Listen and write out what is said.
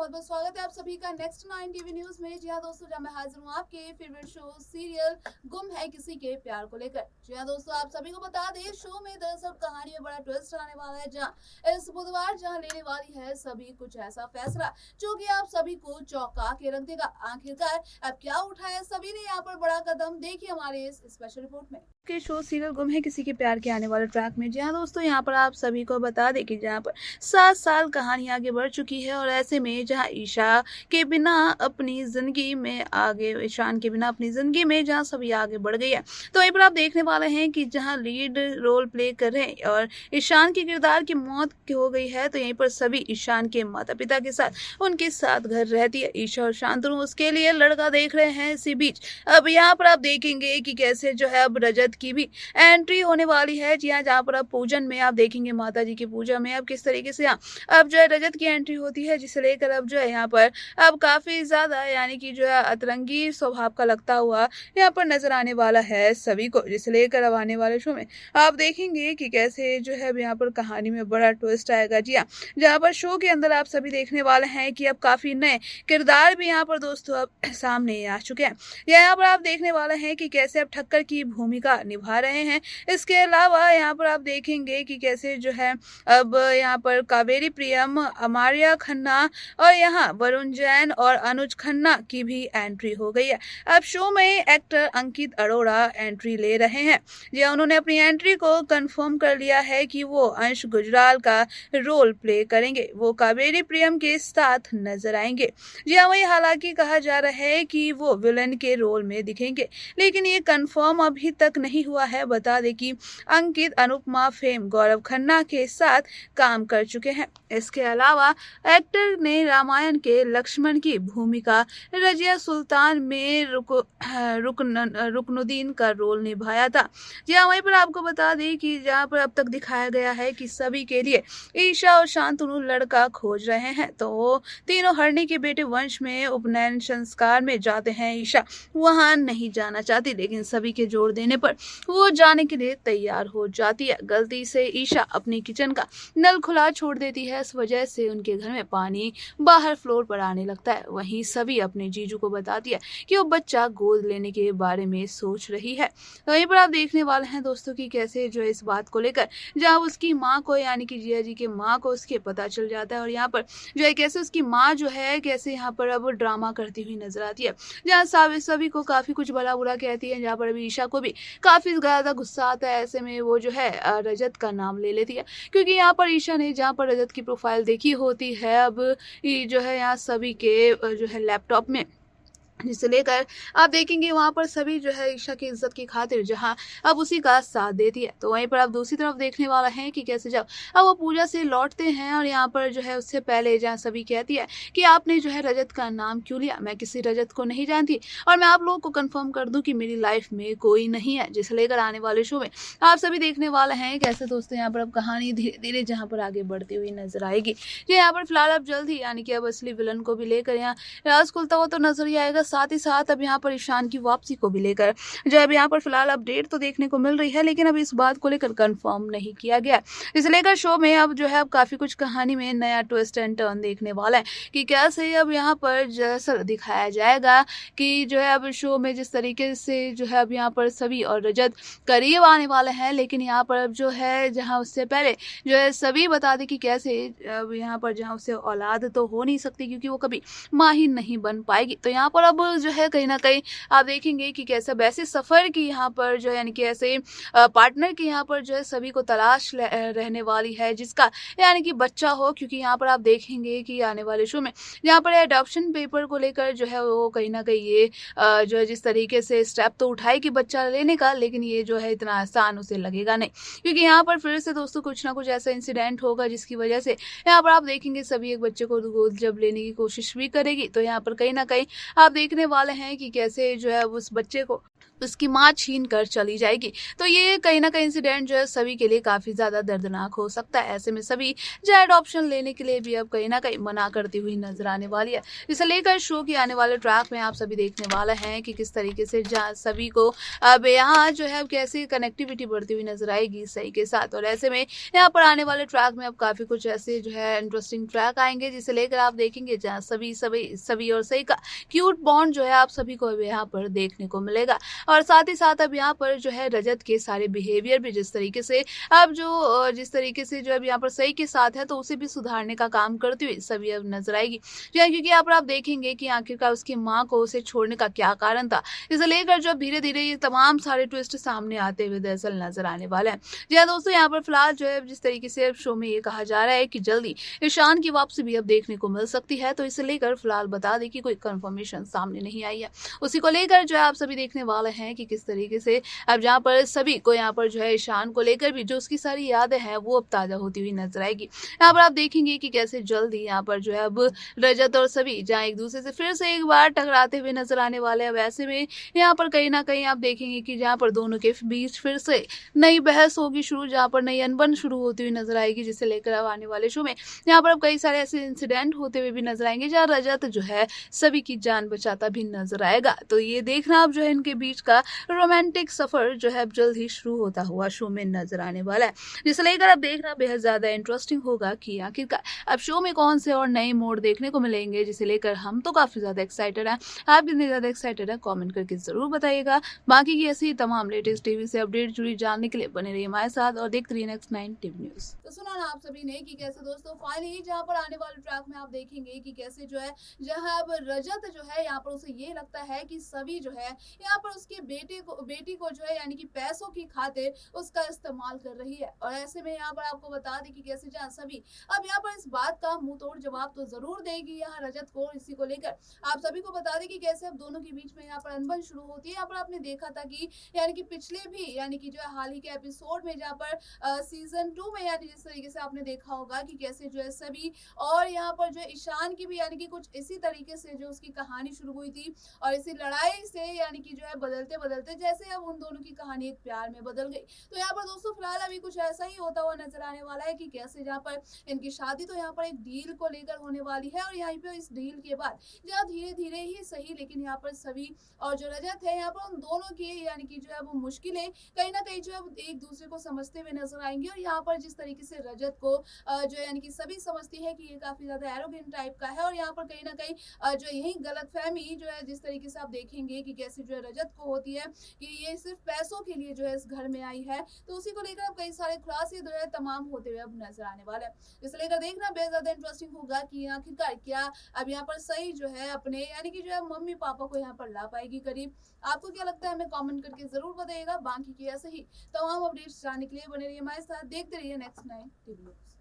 बहुत बहुत स्वागत है आप सभी का नेक्स्ट 9 टीवी न्यूज में। जी हाँ दोस्तों, जहाँ मैं हाजिर हूँ आपके फेवरेट शो सीरियल गुम है किसी के प्यार को लेकर। जी हाँ दोस्तों, आप सभी को बता दें शो में दरअसल कहानी में बड़ा ट्विस्ट आने वाला है, जहाँ इस बुधवार जहाँ लेने वाली है सभी कुछ ऐसा फैसला जो कि आप सभी को चौंका के रख देगा। आखिरकार अब क्या उठाया सभी ने यहाँ पर बड़ा कदम, देखिए हमारे इस स्पेशल रिपोर्ट में के शो सीरियल गुम है किसी के प्यार के आने वाले ट्रैक में। जी हाँ दोस्तों, यहाँ पर आप सभी को बता दें कि जहाँ पर 7 साल कहानी आगे बढ़ चुकी है और ऐसे में जहाँ ईशा के बिना अपनी जिंदगी में आगे ईशान के बिना अपनी जिंदगी में जहाँ सभी आगे बढ़ गई है, तो वहीं पर आप देखने वाले हैं कि जहाँ लीड रोल प्ले कर रहे हैं और ईशान के किरदार की मौत हो गई है, तो यहीं पर सभी ईशान के माता पिता के साथ उनके साथ घर रहती है ईशा और शांतनु उसके लिए लड़का देख रहे हैं। इसी बीच अब यहाँ पर आप देखेंगे कि कैसे जो है अब रजत की भी एंट्री होने वाली है। जी हाँ, जहाँ पर अब पूजन में आप देखेंगे माता जी की पूजा में अब किस तरीके से अब जो है रजत की एंट्री होती है, जिसे लेकर अब जो है यहाँ पर अब काफी ज्यादा यानी कि जो है अतरंगी स्वभाव का लगता हुआ यहाँ पर नजर आने वाला है सभी को, जिसे लेकर अब आने वाले शो में आप देखेंगे कि कैसे जो है यहाँ पर कहानी में बड़ा ट्विस्ट आएगा। जी हाँ, जहाँ पर शो के अंदर आप सभी देखने वाले हैं कि अब काफी नए किरदार भी यहाँ पर दोस्तों अब सामने आ चुके हैं। यहाँ पर आप देखने वाले हैं कि कैसे अब ठक्कर की भूमिका निभा रहे हैं। इसके अलावा यहाँ पर आप देखेंगे कि कैसे जो है अब यहाँ पर कावेरी प्रियम, अमारिया खन्ना और यहाँ वरुण जैन और अनुज खन्ना की भी एंट्री हो गई है। अब शो में एक्टर अंकित अरोड़ा एंट्री ले रहे हैं। जी उन्होंने अपनी एंट्री को कंफर्म कर लिया है कि वो अंश गुजराल का रोल प्ले करेंगे, वो कावेरी प्रियम के साथ नजर आएंगे। जी हाँ, वही हालांकि कहा जा रहा है कि वो विलन के रोल में दिखेंगे, लेकिन ये कंफर्म अभी तक नहीं हुआ है। बता दें कि अंकित अनुपमा फेम गौरव खन्ना के साथ काम कर चुके हैं। इसके अलावा एक्टर ने रामायण के लक्ष्मण की भूमिका रजिया सुल्तान में रुकनुद्दीन का रोल निभाया था। जी हाँ, वहीं पर आपको बता दें कि जहाँ पर अब तक दिखाया गया है कि सभी के लिए ईशा और शांतनु लड़का खोज रहे हैं, तो वो तीनों हरणी के बेटे वंश में उपनयन संस्कार में जाते हैं। ईशा वहां नहीं जाना चाहती, लेकिन सभी के जोर देने पर वो जाने के लिए तैयार हो जाती है। गलती से ईशा अपनी किचन का नल खुला छोड़ देती है, इस वजह से उनके घर में पानी बाहर फ्लोर पर आने लगता है। वहीं सभी अपने जीजू को बताती है कि वो बच्चा गोद लेने के बारे में सोच रही है। तो वहीं पर आप देखने वाले हैं दोस्तों कि कैसे जो इस बात को लेकर जहाँ उसकी माँ को यानी कि जिया जी के माँ को उसके पता चल जाता है और यहाँ पर जो है कैसे उसकी माँ जो है कैसे यहाँ पर अब ड्रामा करती हुई नजर आती है, जहाँ सभी को काफी कुछ भला बुरा कहती है। जहाँ पर अभी ईशा को भी काफी ज्यादा गुस्सा आता है, ऐसे में वो जो है रजत का नाम ले लेती है, क्योंकि यहाँ पर ईशा ने जहाँ पर रजत की प्रोफाइल देखी होती है अब ये जो है यहाँ सभी के जो है लैपटॉप में, जिसे लेकर आप देखेंगे वहां पर सभी जो है ईशा की इज्जत की खातिर जहां अब उसी का साथ देती है। तो वहीं पर आप दूसरी तरफ देखने वाला है कि कैसे जब अब वो पूजा से लौटते हैं और यहाँ पर जो है उससे पहले जहाँ सभी कहती है कि आपने जो है रजत का नाम क्यों लिया, मैं किसी रजत को नहीं जानती और मैं आप लोगों को कंफर्म कर दूं कि मेरी लाइफ में कोई नहीं है, जिसे लेकर आने वाले शो में आप सभी देखने वाले हैं कैसे दोस्तों यहाँ पर अब कहानी धीरे धीरे जहाँ पर आगे बढ़ती हुई नजर आएगी। जो यहाँ पर फिलहाल अब जल्द ही यानी कि अब असली विलन को भी लेकर यहाँ राज खुलता हुआ तो नजर ही आएगा, साथ ही साथ अब यहाँ पर ईशान की वापसी को भी लेकर जो अब यहाँ पर फिलहाल अपडेट तो देखने को मिल रही है, लेकिन अब इस बात को लेकर कंफर्म नहीं किया गया। इसे लेकर शो में अब जो है अब काफी कुछ कहानी में नया ट्विस्ट एंड टर्न देखने वाला है कि कैसे अब यहाँ पर जैसा दिखाया जाएगा कि जो है अब शो में जिस तरीके से जो है अब यहाँ पर सभी और रजत करीब आने वाले हैं, लेकिन यहाँ पर अब जो है जहाँ उससे पहले जो है सभी बता दे कि कैसे अब यहाँ पर जहाँ उससे औलाद तो हो नहीं सकती क्योंकि वो कभी माँ ही नहीं बन पाएगी। तो यहाँ पर अब जो है कहीं ना कहीं आप देखेंगे कि कैसा वैसे सफर की यहाँ पर जो यानी कि ऐसे पार्टनर की यहाँ पर जो है सभी को तलाश रहने वाली है, जिसका यानी कि बच्चा हो, क्योंकि यहाँ पर आप देखेंगे कि आने वाले शो में यहाँ पर एडॉप्शन पेपर को लेकर जो है वो कहीं ना कहीं ये जो है जिस तरीके से स्टेप तो उठाएगी बच्चा लेने का, लेकिन ये जो है इतना आसान उसे लगेगा नहीं, क्योंकि यहाँ पर फिर से दोस्तों कुछ ना कुछ ऐसा इंसिडेंट होगा जिसकी वजह से यहाँ पर आप देखेंगे सभी एक बच्चे को गोद जब लेने की कोशिश भी करेगी, तो यहाँ पर कहीं ना कहीं आप देखने वाले हैं कि कैसे जो है उस बच्चे को उसकी माँ छीन कर चली जाएगी। तो ये कहीं न कहीं इंसिडेंट जो है सभी के लिए काफ़ी ज़्यादा दर्दनाक हो सकता है। ऐसे में सभी जो है एडॉप्शन लेने के लिए भी अब कहीं न कहीं मना करती हुई नज़र आने वाली है। इसे लेकर शो के आने वाले ट्रैक में आप सभी देखने वाले हैं कि किस तरीके से जहाँ सभी को अब यहाँ जो है अब कैसी कनेक्टिविटी बढ़ती हुई नज़र आएगी सई के साथ। और ऐसे में यहाँ पर आने वाले ट्रैक में अब काफ़ी कुछ ऐसे जो है इंटरेस्टिंग ट्रैक आएँगे जिसे लेकर आप देखेंगे जहाँ सभी सभी सभी और सई का क्यूट बॉन्ड जो है आप सभी को अब यहाँ पर देखने को मिलेगा। और साथ ही साथ अब यहाँ पर जो है रजत के सारे बिहेवियर भी जिस तरीके से अब जो जिस तरीके से जो अब यहाँ पर सही के साथ है तो उसे भी सुधारने का काम करती हुई सभी अब नजर आएगी। जी हाँ, क्योंकि यहाँ पर आप देखेंगे कि आखिरकार उसकी माँ को उसे छोड़ने का क्या कारण था, इसे लेकर जो धीरे धीरे ये तमाम सारे ट्विस्ट सामने आते हुए दरअसल नजर आने वाले हैं। जी हाँ दोस्तों, यहाँ पर फिलहाल जो है जिस तरीके से शो में ये कहा जा रहा है कि जल्दी ईशान की वापसी भी अब देखने को मिल सकती है, तो इसे लेकर फिलहाल बता दें कि कोई कंफर्मेशन सामने नहीं आई है। उसी को लेकर जो है आप सभी देखने वाले हैं कि किस तरीके से अब जहाँ पर सभी को यहाँ पर जो है ईशान को लेकर भी जो उसकी सारी यादें हैं वो अब ताजा होती हुई नजर आएगी। यहाँ पर आप देखेंगे कि कैसे जल्दी यहाँ पर जो है अब रजत और सभी जहाँ एक दूसरे से फिर से एक बार टकराते हुए नजर आने वाले हैं। वैसे में यहाँ पर कहीं ना कहीं आप देखेंगे कि जहाँ पर दोनों के बीच फिर से नई बहस होगी शुरू, जहाँ पर नई अनबन शुरू होती हुई नजर आएगी, जिसे लेकर अब आने वाले शो में यहाँ पर अब कई सारे ऐसे इंसिडेंट होते हुए भी नजर आएंगे जहाँ रजत जो है सभी की जान बचाता भी नजर आएगा। तो ये देखना अब जो है इनके बीच का रोमांटिक सफर जो है अब जल्द ही शुरू होता हुआ शो में नजर आने वाला है, जिसे लेकर अब देखना बेहद ज्यादा इंटरेस्टिंग होगा कि आखिरकार अब शो में कौन से और नए मोड़ देखने को मिलेंगे, जिसे लेकर हम तो काफी ज्यादा एक्साइटेड हैं। आप कितने ज्यादा एक्साइटेड हैं कमेंट करके जरूर बताइएगा। बाकी की ऐसी तमाम लेटेस्ट टीवी से अपडेट जुड़ी जानने के लिए बने रहिए हमारे साथ और देखते रहिए नेक्स्ट 9 टीवी न्यूज। तो सुना ना आप सभी ने कि कैसे दोस्तों फाइनली जहाँ पर आने वाले ट्रैक में आप देखेंगे कि कैसे जो है जहाँ अब रजत जो है यहाँ पर उसे ये लगता है कि सभी जो है यहाँ पर उसके बेटी को जो है यानी कि पैसों की खातिर उसका इस्तेमाल कर रही है। और ऐसे में यहाँ पर आपको बता दें कि कैसे जहाँ सभी अब यहाँ पर इस बात का मुंह तोड़ जवाब तो जरूर देगी यहाँ रजत को। इसी को लेकर आप सभी को बता दें कि कैसे अब दोनों के बीच में यहाँ पर अनबन शुरू होती है। यहाँ पर आपने देखा था कि यानी कि पिछले भी यानी कि जो है हाल ही के एपिसोड में जहाँ पर सीजन 2 में यानी जिस तरीके से आपने देखा होगा कि कैसे जो है सभी और यहाँ पर जो है ईशान की भी यानी कि कुछ इसी तरीके से जो उसकी कहानी शुरू हुई थी और इसी लड़ाई से यानी कि जो है बदलते बदलते जैसे अब उन दोनों की कहानी एक प्यार में बदल गई। तो यहाँ पर दोस्तों फिलहाल अभी कुछ ऐसा ही होता हुआ नजर आने वाला है कि कैसे जहाँ पर इनकी शादी तो यहाँ पर एक डील को लेकर होने वाली है और यहाँ पे इस डील के बाद जहाँ धीरे धीरे ही सही लेकिन यहाँ पर सभी और जो रजत है यहाँ पर उन दोनों की यानी कि जो है वो मुश्किलें कहीं ना कहीं जो है एक दूसरे को समझते हुए नजर आएंगे। और यहाँ पर जिस तरीके से रजत को जो यानी कि सभी समझती है कि ये काफी ज्यादा एरोगेंट टाइप का है और यहाँ पर कहीं ना कहीं जो यही गलतफहमी जो है जिस तरीके से आप देखेंगे कि कैसे जो है रजत को होती है कि ये सिर्फ पैसों के लिए जो है इस घर में आई है, तो उसी को लेकर अब कई सारे खुलासे जो है तमाम होते हुए अब नजर आने वाले हैं। इसे लेकर देखना बेहद ज्यादा इंटरेस्टिंग होगा कि आखिरकार क्या अब यहाँ पर सही जो है अपने यानी कि जो है मम्मी पापा को यहाँ पर ला पाएगी करीब। आपको क्या लगता है हमें कमेंट करके जरूर बताइएगा। बाकी की ऐसे ही तमाम अपडेट्स जानने के लिए बने रहिए हमारे साथ, देखते रहिए नेक्स्ट 9 टीवी न्यूज़।